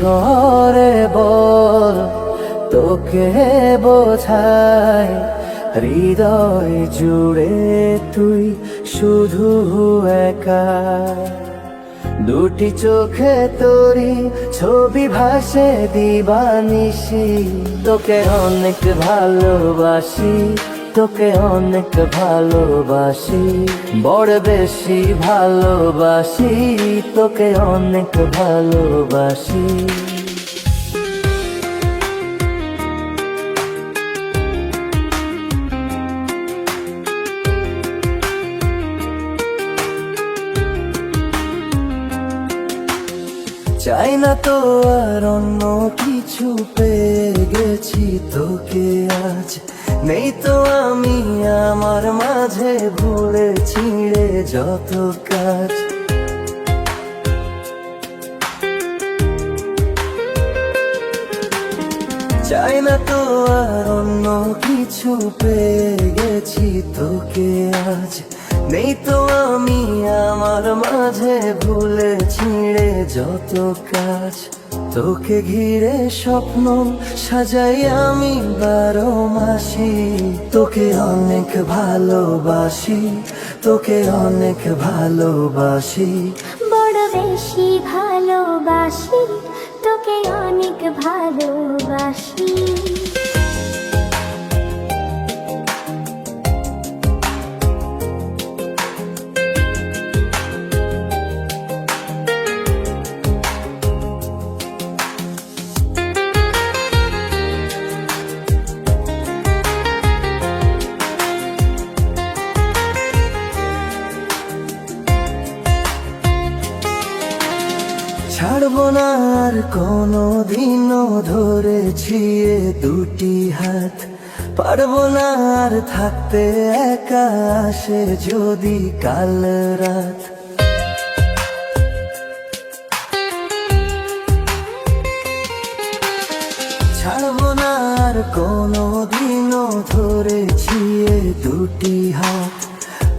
করে বল তোকে বোঝায়, হৃদয় জুড়ে তুই শুধু একা। দুটি চোখে তোরি ছবি ভাসে দিবানিশি, তোকে অনেক ভালোবাসি, তোকে অনেক ভালোবাসি, বড় বেশি ভালোবাসি, তোকে অনেক ভালোবাসি। চাই না তো আর অন্য কিছু, পেয়ে গেছি তোকে আজ। নেই তো আমি আমার মাঝে ভুলে ছিঁড়ে যত কাজ। চাই না তো আর অন্য কিছু, পেয়ে গেছি তোকে আজ। নেই তো আমি আমার মাঝে ভুলে ছিঁড়ে যত কাজ। তোকে ঘিরে স্বপ্ন সাজাই আমি 12 মাসি, তোকে অনেক ভালোবাসি, তোকে অনেক ভালোবাসি, বড় বেশি ভালোবাসি, তোকে অনেক ভালোবাসি। ছাড়বো না আর কোনো দিনও ধরেছি এ দুটি হাত। পারবো না আর থাকতে একা, আসে যদি কাল রাত। ছাড়বো না আর কোনো দিনও ধরেছি এ দুটি হাত।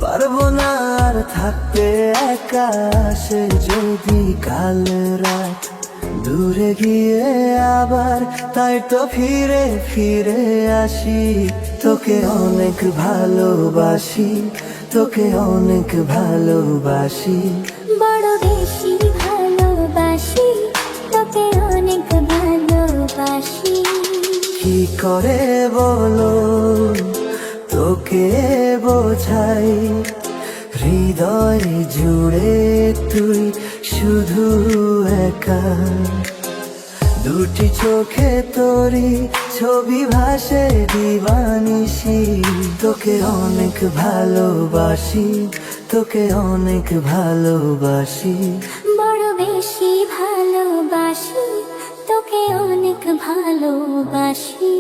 পারবো না আর থাকতে একা, আসে যদি কাল রাত। দূরে গিয়ে আবার তাই তো ফিরে ফিরে আসি, তোকে অনেক ভালোবাসি, তোকে অনেক ভালোবাসি, বড় বেশি ভালোবাসি, তোকে অনেক ভালোবাসি। কি করে বলো তোকে বোঝাই, হৃদয় জুড়ে তুই শুধু একা। দুটি চোখে তোরি ছবি ভাসে দিবানিশি, তোকে অনেক ভালোবাসি, তোকে অনেক ভালোবাসি, বড় বেশি ভালোবাসি, তোকে অনেক ভালোবাসি।